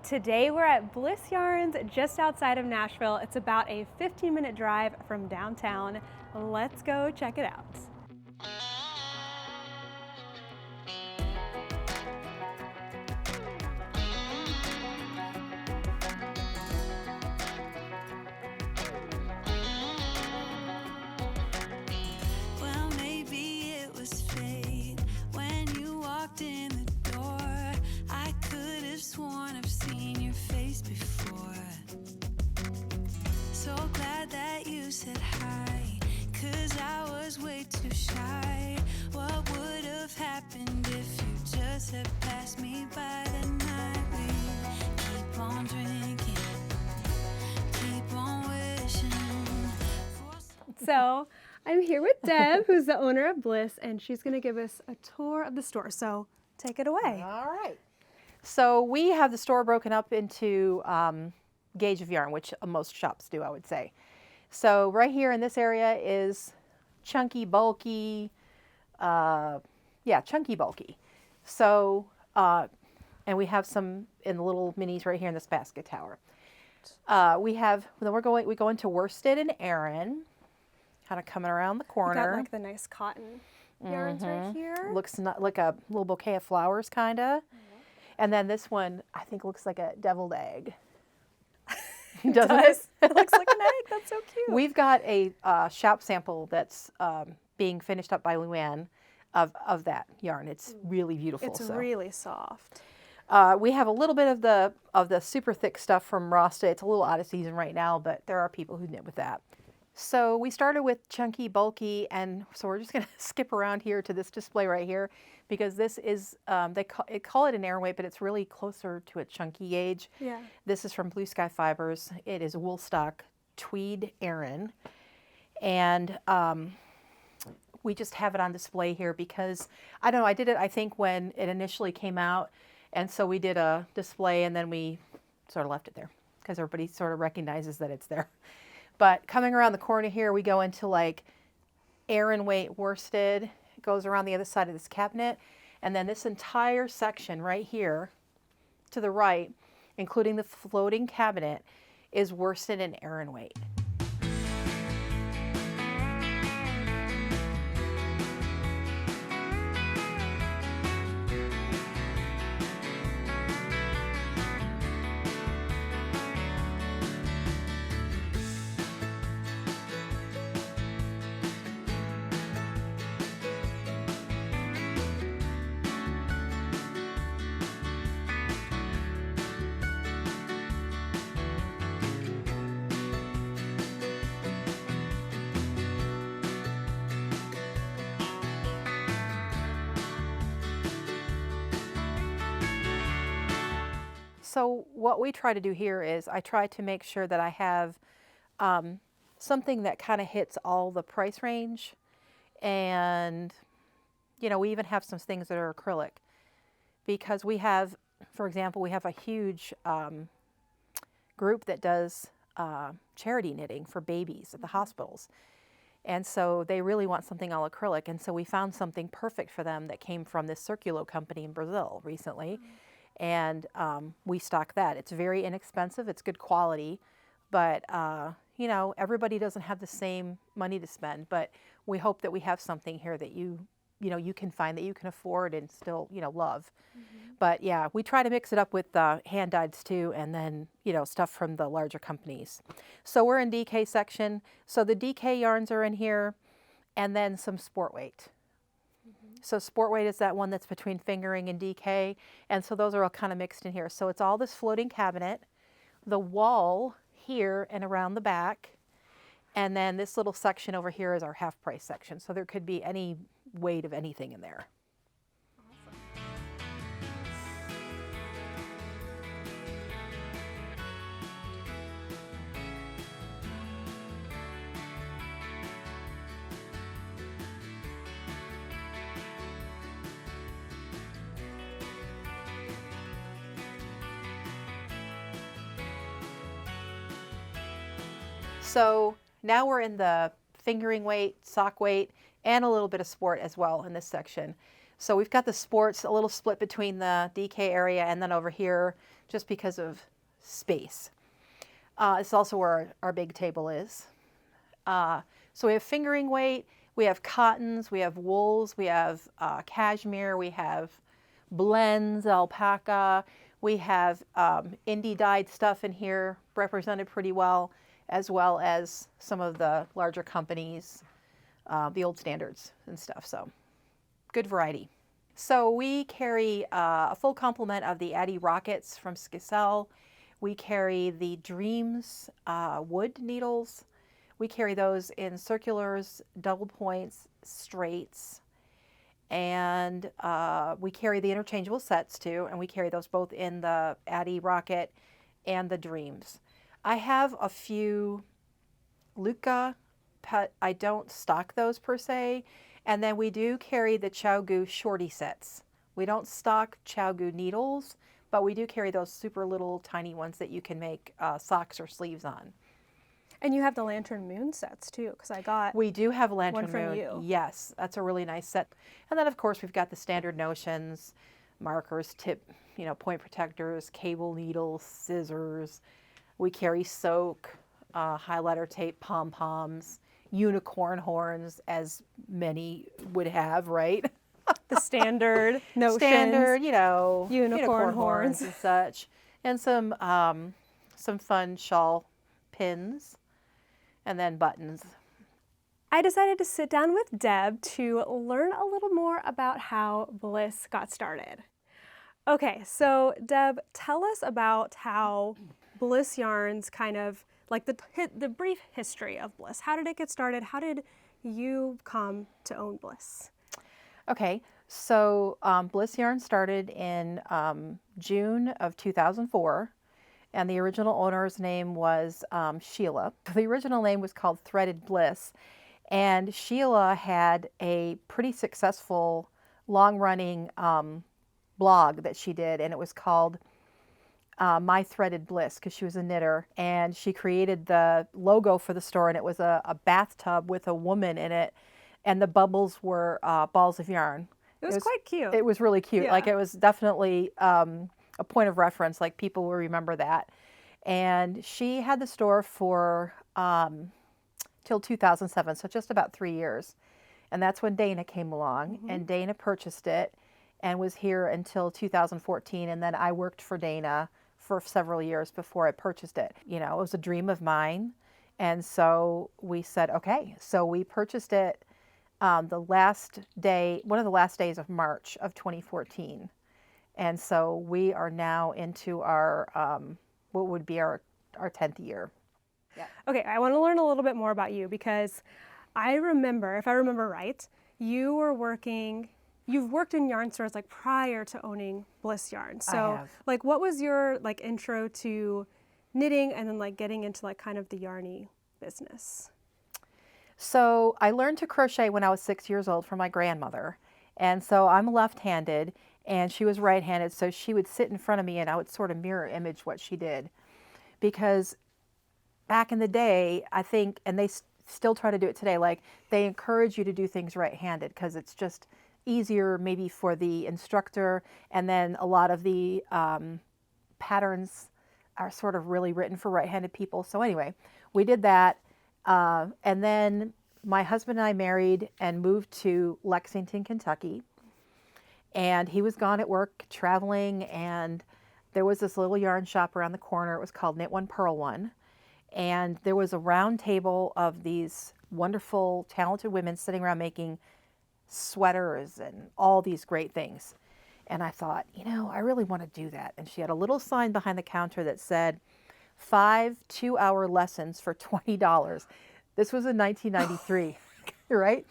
Today we're at Bliss Yarns just outside of Nashville. It's about a 15-minute drive from downtown. Let's go check it out. Well, maybe it was fate when you walked in the door. I could have sworn I've seen your face before. So glad that you said hi, 'cause I was way too shy. What would have happened if you just had passed me by tonight? We keep on drinking, keep on wishing for So I'm here with Deb, who's the owner of Bliss, and she's going to give us a tour of the store. So take it away. All right. So we have the store broken up into gauge of yarn, which most shops do, I would say. So right here in this area is chunky, bulky, chunky, bulky. So, and we have some in the little minis right here in this basket tower. We go into worsted and Aran, kind of coming around the We corner. got like the nice cotton yarns right here. Looks like a little bouquet of flowers, kind of. And then this one, I think, looks like a deviled egg. Doesn't it? It looks like an egg. That's so cute. We've got a shop sample that's being finished up by Luann of that yarn. It's really beautiful. It's really soft. We have a little bit of the super thick stuff from Rasta. It's a little out of season right now, but there are people who knit with that. So we started with chunky, bulky, and so we're just going to skip around here to this display right here, because this is, they call it an Aran weight, but it's really closer to a chunky gauge. Yeah. This is from Blue Sky Fibers. It is wool stock tweed Aran. And we just have it on display here because, I don't know, I did it, I think, when it initially came out. And so we did a display and then we sort of left it there because everybody sort of recognizes that it's there. But coming around the corner here, we go into like Aran weight worsted. It goes around the other side of this cabinet. And then this entire section right here to the right, including the floating cabinet, is worsted and Aran weight. So what we try to do here is I try to make sure that I have something that kind of hits all the price range. And, you know, we even have some things that are acrylic because we have, for example, we have a huge group that does charity knitting for babies at the hospitals. And so they really want something all acrylic. And so we found something perfect for them that came from this Circulo company in Brazil recently. And we stock that. It's very inexpensive. It's good quality. But, you know, everybody doesn't have the same money to spend. But we hope that we have something here that you can find that you can afford and still, you know, love. But, yeah, we try to mix it up with hand-dyeds, too, and then, you know, stuff from the larger companies. So we're in DK section. So the DK yarns are in here, and then some sport weight. So sport weight is that one that's between fingering and DK. And so those are all kind of mixed in here. So it's all this floating cabinet, the wall here and around the back. And then this little section over here is our half price section. So there could be any weight of anything in there. So now we're in the fingering weight, sock weight, and a little bit of sport as well in this section. So we've got the sports a little split between the DK area and then over here just because of space. It's also where our big table is. So we have fingering weight, we have cottons, we have wools, we have cashmere, we have blends, alpaca, we have indie dyed stuff in here represented pretty well as some of the larger companies, the old standards and stuff. So good variety. So we carry a full complement of the Addy Rockets from Skicel. We carry the Dreams wood needles. We carry those in circulars, double points, straights, and we carry the interchangeable sets too, and we carry those both in the Addy Rocket and the Dreams. I have a few Luca, but I don't stock those per se. And then we do carry the Chow shorty sets. We don't stock Chow needles, but we do carry those super little tiny ones that you can make socks or sleeves on. And you have the Lantern Moon sets too, because I got We do have Lantern one from Moon. you. Yes, that's a really nice set. And then of course we've got the standard notions, markers, tip, point protectors, cable needles, scissors. We carry soak, highlighter tape, pom-poms, unicorn horns, as many would have, right? the standard notions. Standard, unicorn horns and such, and some fun shawl pins, and then buttons. I decided to sit down with Deb to learn a little more about how Bliss got started. Okay, so Deb, tell us about how Bliss Yarns kind of, like the brief history of Bliss. How did it get started? How did you come to own Bliss? Okay, so Bliss Yarn started in June of 2004, and the original owner's name was Sheila. The original name was called Threaded Bliss, and Sheila had a pretty successful, long-running blog that she did, and it was called My Threaded Bliss, because she was a knitter, and she created the logo for the store, and it was a bathtub with a woman in it, and the bubbles were balls of yarn. It was quite cute. It was really cute. Yeah. Like, it was definitely a point of reference, like people will remember that. And she had the store for till 2007, so just about 3 years. And that's when Dana came along, and Dana purchased it and was here until 2014, and then I worked for Dana for several years before I purchased it. It was a dream of mine, and so we said, okay. So we purchased it one of the last days of March of 2014. And so we are now into our, what would be our 10th year. Yeah. Okay, I want to learn a little bit more about you, because I remember, if I remember right, you've worked in yarn stores like prior to owning Bliss Yarn. So like, what was your like intro to knitting and then like getting into like kind of the yarny business? So I learned to crochet when I was 6 years old from my grandmother. And so I'm left-handed and she was right-handed. So she would sit in front of me and I would sort of mirror image what she did. Because back in the day, I think, and they still try to do it today, like they encourage you to do things right-handed because it's just easier maybe for the instructor, and then a lot of the patterns are sort of really written for right-handed people. So anyway, we did that, and then my husband and I married and moved to Lexington, Kentucky, and he was gone at work traveling, and there was this little yarn shop around the corner. It was called Knit One Purl One, and there was a round table of these wonderful, talented women sitting around making sweaters and all these great things. And I thought, I really want to do that. And she had a little sign behind the counter that said 5 2-hour lessons for $20. This was in 1993, right?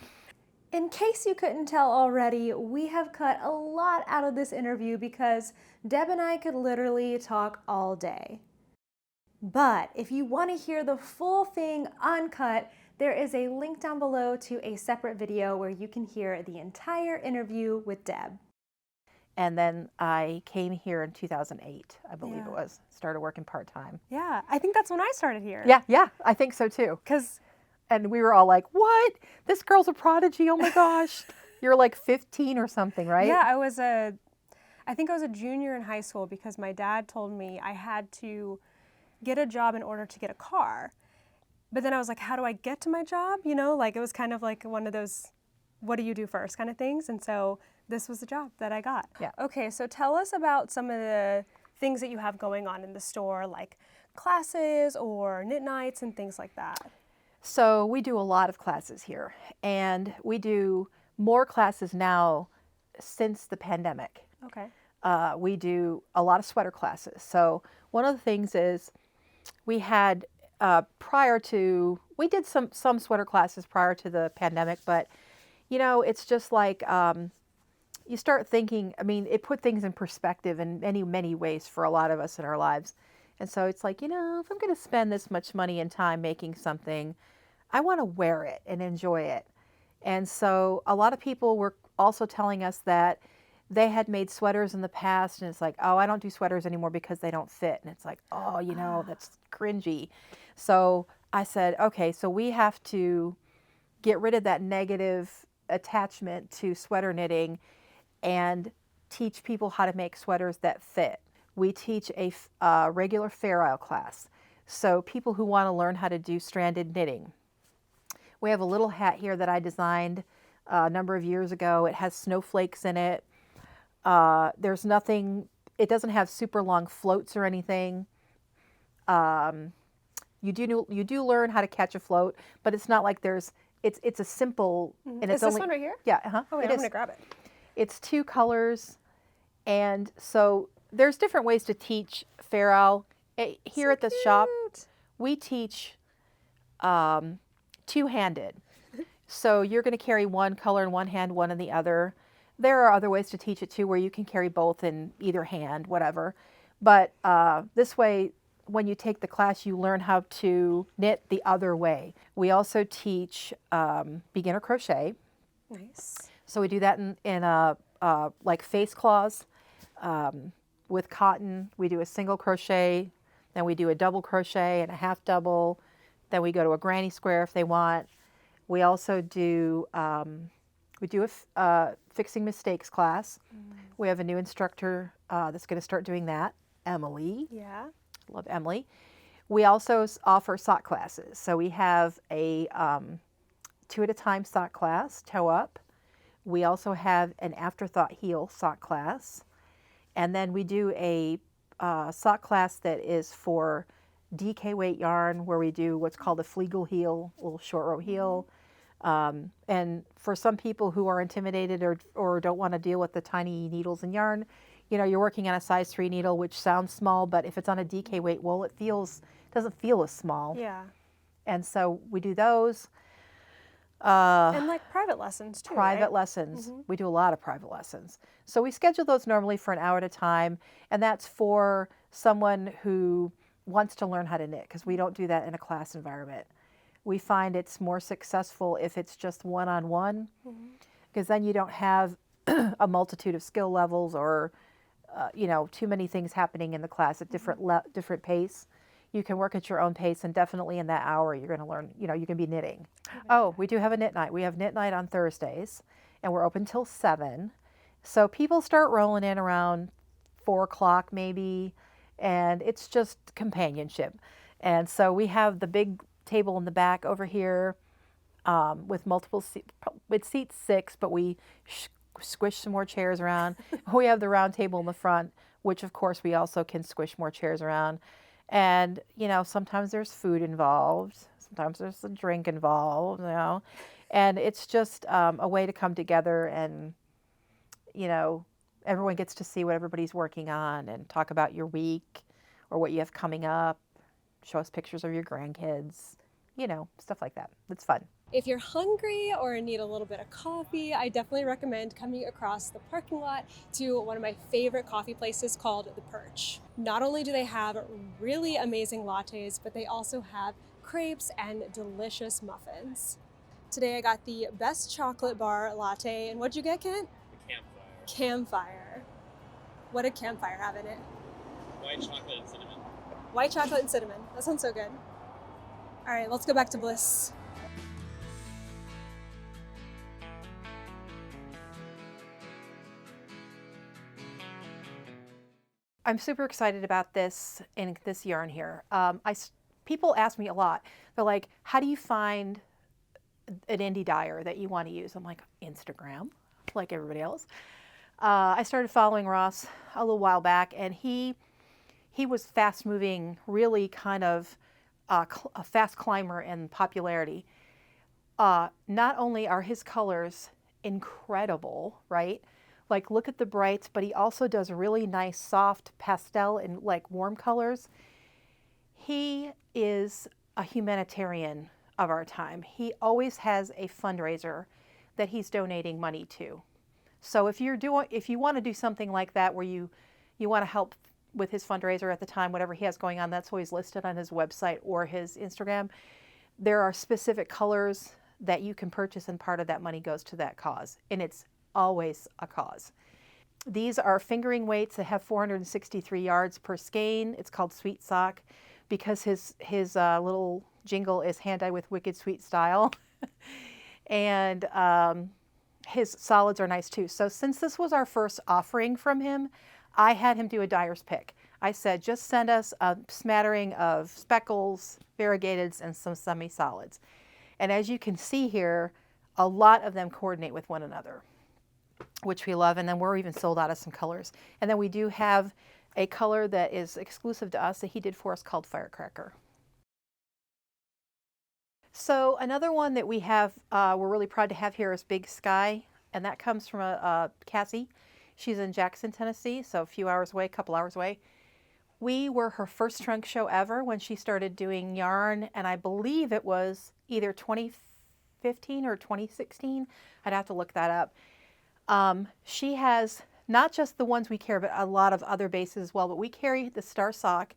In case you couldn't tell already, we have cut a lot out of this interview because Deb and I could literally talk all day. But if you want to hear the full thing uncut, there is a link down below to a separate video where you can hear the entire interview with Deb. And then I came here in 2008, I believe it was. Started working part-time. Yeah, I think that's when I started here. Yeah, I think so too. Because And we were all like, what? This girl's a prodigy, oh my gosh. You're like 15 or something, right? yeah, I think I was a junior in high school because my dad told me I had to get a job in order to get a car. But then I was like, how do I get to my job? You know, like it was kind of like one of those, what do you do first kind of things? And so this was the job that I got. Yeah. Okay, so tell us about some of the things that you have going on in the store, like classes or knit nights and things like that. So we do a lot of classes here, and we do more classes now since the pandemic. Okay. We do a lot of sweater classes. So one of the things is we had we did some sweater classes prior to the pandemic, but you know, it's just like you start thinking, I mean, it put things in perspective in many, many ways for a lot of us in our lives. And so it's like, you know, if I'm going to spend this much money and time making something, I want to wear it and enjoy it. And so a lot of people were also telling us that they had made sweaters in the past, and it's like, oh, I don't do sweaters anymore because they don't fit. And it's like, oh, you know, that's cringy. So I said, okay, so we have to get rid of that negative attachment to sweater knitting and teach people how to make sweaters that fit. We teach a regular Fair Isle class. So people who want to learn how to do stranded knitting. We have a little hat here that I designed a number of years ago. It has snowflakes in it. There's nothing, it doesn't have super long floats or anything. You do learn how to catch a float, but it's not like it's a simple, and it's Is this one right here? Yeah, Oh wait, I'm gonna grab it. It's 2 colors, and so there's different ways to teach Fair Isle. Here at the shop, we teach two-handed. So you're going to carry one color in one hand, one in the other. There are other ways to teach it too, where you can carry both in either hand, whatever. But this way, when you take the class, you learn how to knit the other way. We also teach beginner crochet. Nice. So we do that in like face cloths with cotton. We do a single crochet, then we do a double crochet and a half double. Then we go to a granny square if they want. We also do a fixing mistakes class. We have a new instructor that's going to start doing that, Emily. Yeah. Love Emily. We also offer sock classes. So we have a 2 at a time sock class, toe up. We also have an afterthought heel sock class. And then we do a sock class that is for DK weight yarn, where we do what's called a Flegel heel, a little short row heel. And for some people who are intimidated or don't want to deal with the tiny needles and yarn, you know, you're working on a size 3 needle, which sounds small, but if it's on a DK weight wool, it doesn't feel as small. Yeah. And so we do those. And like private lessons too. Private right? lessons. We do a lot of private lessons. So we schedule those normally for an hour at a time, and that's for someone who wants to learn how to knit, because we don't do that in a class environment. We find it's more successful if it's just one-on-one, because then you don't have a multitude of skill levels or you know, too many things happening in the class at different pace. You can work at your own pace, and definitely in that hour you're going to learn, you know, you can be knitting. Oh, we do have a knit night. We have knit night on Thursdays, and we're open till 7. So people start rolling in around 4 o'clock maybe, and it's just companionship. And so we have the big table in the back over here with multiple seats. It seats 6, but we squish some more chairs around. We have the round table in the front, which of course we also can squish more chairs around. And, you know, sometimes there's food involved. Sometimes there's a drink involved, you know. And it's just a way to come together and, you know, everyone gets to see what everybody's working on and talk about your week or what you have coming up. Show us pictures of your grandkids, you know, stuff like that. It's fun. If you're hungry or need a little bit of coffee, I definitely recommend coming across the parking lot to one of my favorite coffee places called The Perch. Not only do they have really amazing lattes, but they also have crepes and delicious muffins. Today I got the best chocolate bar latte, and what'd you get, Kent? The campfire. Campfire. What did Campfire have in it? White chocolate and cinnamon. White chocolate and cinnamon. That sounds so good. All right, let's go back to Bliss. I'm super excited about this and this yarn here. People ask me a lot. They're like, how do you find an indie dyer that you want to use? I'm like, Instagram, like everybody else. I started following Ross a little while back, and he was fast moving, really kind of a fast climber in popularity. Not only are his colors incredible, right? Like, look at the brights, but he also does really nice soft pastel and like warm colors. He is a humanitarian of our time. He always has a fundraiser that he's donating money to. So if you want to do something like that where you want to help with his fundraiser at the time, whatever he has going on, that's always listed on his website or his Instagram. There are specific colors that you can purchase, and part of that money goes to that cause. And it's always a cause. These are fingering weights that have 463 yards per skein. It's called Sweet Sock because his little jingle is hand-dyed with wicked sweet style. And his solids are nice too. So since this was our first offering from him, I had him do a dyer's pick. I said, just send us a smattering of speckles, variegateds, and some semi-solids. And as you can see here, a lot of them coordinate with one another, which we love. And then we're even sold out of some colors. And then we do have a color that is exclusive to us that he did for us called Firecracker. So another one that we have, we're really proud to have here is Big Sky. And that comes from Cassie. She's in Jackson, Tennessee, so a few hours away, a couple hours away. We were her first trunk show ever when she started doing yarn, and I believe it was either 2015 or 2016. I'd have to look that up. She has not just the ones we carry, but a lot of other bases as well. But we carry the Star Sock,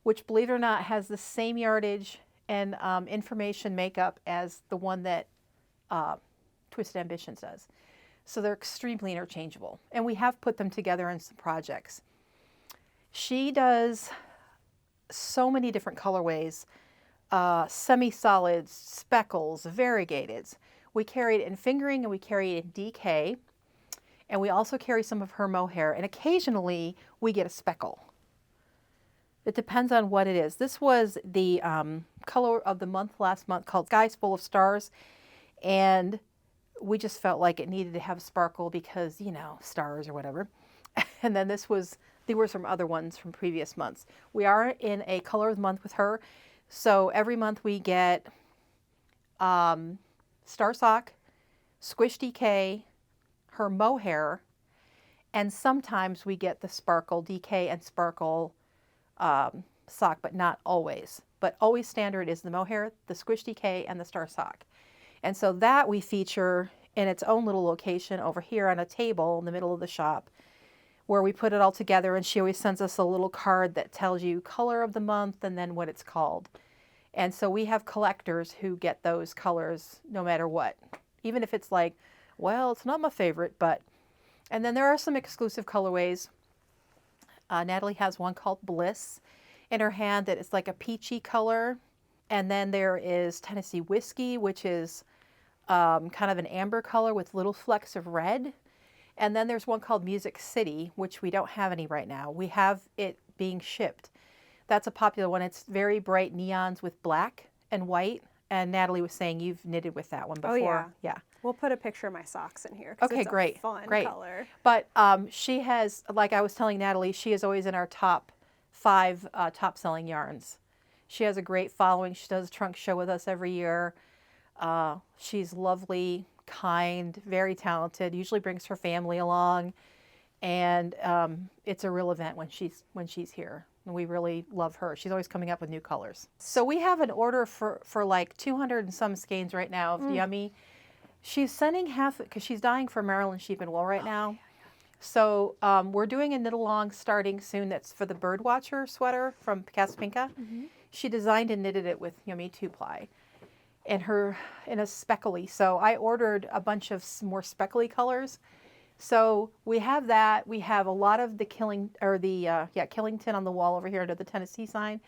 which, believe it or not, has the same yardage and information makeup as the one that Twisted Ambitions does. So they're extremely interchangeable. And we have put them together in some projects. She does so many different colorways, semi-solids, speckles, variegateds. We carry it in fingering and we carry it in DK. And we also carry some of her mohair. And occasionally we get a speckle. It depends on what it is. This was the color of the month last month called Skies Full of Stars. And we just felt like it needed to have a sparkle because, you know, stars or whatever. And then they were some other ones from previous months. We are in a color of the month with her. So every month we get Star Sock, Squish DK, her mohair, and sometimes we get the sparkle DK and sparkle sock, but not always. But always standard is the mohair, the Squish DK, and the Star Sock. And so that we feature in its own little location over here on a table in the middle of the shop where we put it all together, and she always sends us a little card that tells you color of the month and then what it's called. And so we have collectors who get those colors no matter what, even if it's like, well, it's not my favorite, but. And then there are some exclusive colorways. Natalie has one called Bliss in her hand that is like a peachy color. And then there is Tennessee Whiskey, which is kind of an amber color with little flecks of red. And then there's one called Music City, which we don't have any right now. We have it being shipped. That's a popular one. It's very bright neons with black and white. And Natalie was saying you've knitted with that one before. Oh, yeah. Yeah. We'll put a picture of my socks in here. 'Cause Okay, it's great. A fun Great. color. But she has, like I was telling Natalie, she is always in our top 5 top selling yarns. She has a great following. She does a trunk show with us every year. She's lovely, kind, very talented, usually brings her family along. And it's a real event when she's here. And we really love her. She's always coming up with new colors. So we have an order for like 200 and some skeins right now of Yummy. She's sending half, because she's dying for Maryland sheep and wool right now. So we're doing a knit along starting soon that's for the Birdwatcher sweater from Caspinka. She designed and knitted it with Yummy 2-ply in a speckly. So I ordered a bunch of more speckly colors. So we have that. We have a lot of the Killington on the wall over here under the Tennessee sign.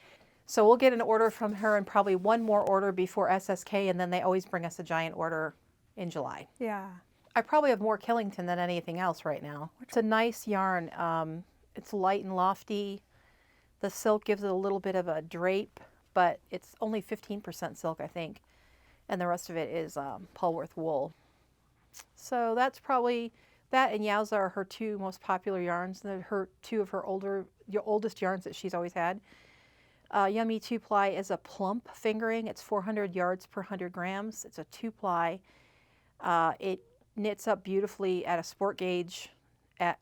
So we'll get an order from her and probably one more order before SSK, and then they always bring us a giant order in July. Yeah. I probably have more Killington than anything else right now. It's a nice yarn. It's light and lofty. The silk gives it a little bit of a drape, but it's only 15% silk, I think. And the rest of it is Polworth wool. So that's probably, that and Yowza are her two most popular yarns. They're her two of her oldest yarns that she's always had. Yummy 2-ply is a plump fingering. It's 400 yards per 100 grams. It's a 2-ply. It knits up beautifully at a sport gauge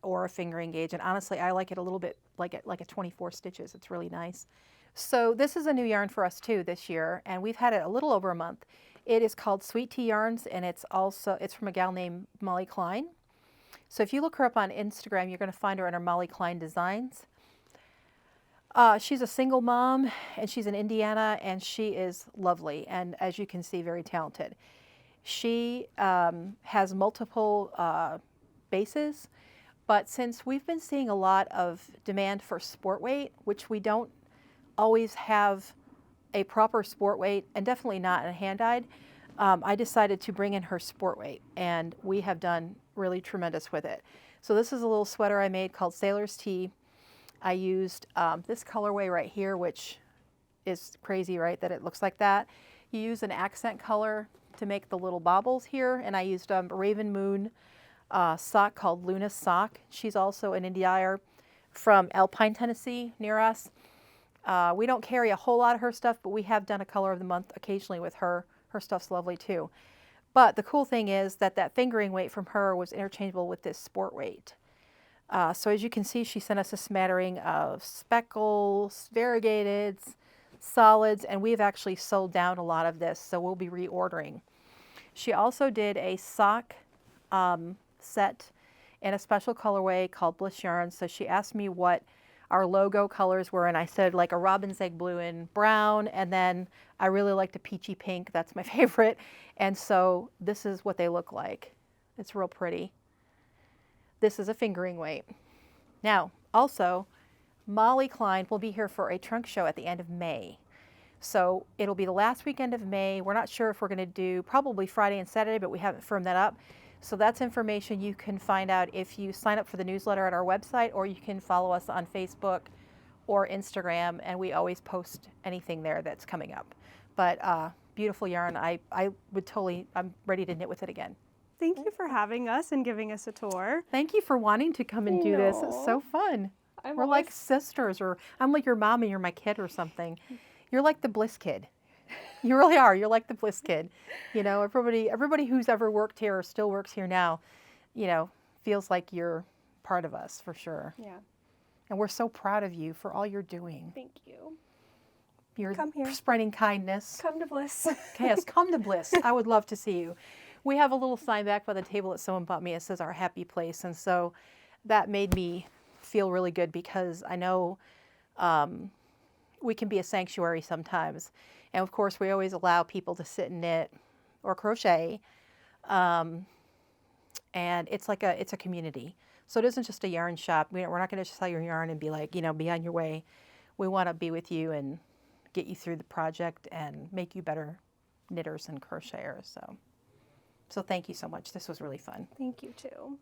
or a fingering gauge. And honestly, I like it a little bit like a 24 stitches. It's really nice. So this is a new yarn for us too this year, and we've had it a little over a month. It is called Sweet Tea Yarns, and it's from a gal named Molly Klein. So if you look her up on Instagram, you're going to find her under Molly Klein Designs. She's a single mom, and she's in Indiana, and she is lovely, and as you can see, very talented. She has multiple bases, but since we've been seeing a lot of demand for sport weight, which we don't always have a proper sport weight, and definitely not a hand-dyed, I decided to bring in her sport weight, and we have done really tremendous with it. So this is a little sweater I made called Sailor's Tee. I used this colorway right here, which is crazy, right, that it looks like that. You use an accent color to make the little baubles here, and I used a Raven Moon sock called Luna's Sock. She's also an indie dyer from Alpine, Tennessee, near us. We don't carry a whole lot of her stuff, but we have done a color of the month occasionally with her. Her stuff's lovely too. But the cool thing is that fingering weight from her was interchangeable with this sport weight. So as you can see, she sent us a smattering of speckles, variegateds, solids, and we've actually sold down a lot of this, so we'll be reordering. She also did a sock set in a special colorway called Bliss yarns. So she asked me what our logo colors were, and I said like a robin's egg blue and brown, and then I really liked a peachy pink. That's my favorite. And so this is what they look like. It's real pretty. This is a fingering weight. Now, also, Molly Klein will be here for a trunk show at the end of May. So it'll be the last weekend of May. We're not sure if we're going to do probably Friday and Saturday, but we haven't firmed that up. So that's information you can find out if you sign up for the newsletter at our website, or you can follow us on Facebook or Instagram, and we always post anything there that's coming up. But beautiful yarn. I'm ready to knit with it again. Thank you for having us and giving us a tour. Thank you for wanting to come and do this. It's so fun. We're like sisters, or I'm like your mom and you're my kid or something. You're like the Bliss kid. You really are. You're like the Bliss kid. You know, everybody who's ever worked here or still works here now, you know, feels like you're part of us for sure. Yeah. And we're so proud of you for all you're doing. Thank you. You're Come here. spreading kindness. Come to Bliss. Yes, come to Bliss. I would love to see you. We have a little sign back by the table that someone bought me. It says our happy place. And so that made me feel really good, because I know we can be a sanctuary sometimes. And of course, we always allow people to sit and knit or crochet. And it's a community. So it isn't just a yarn shop. We're not going to just sell your yarn and be like, you know, be on your way. We want to be with you and get you through the project and make you better knitters and crocheters. So thank you so much. This was really fun. Thank you too.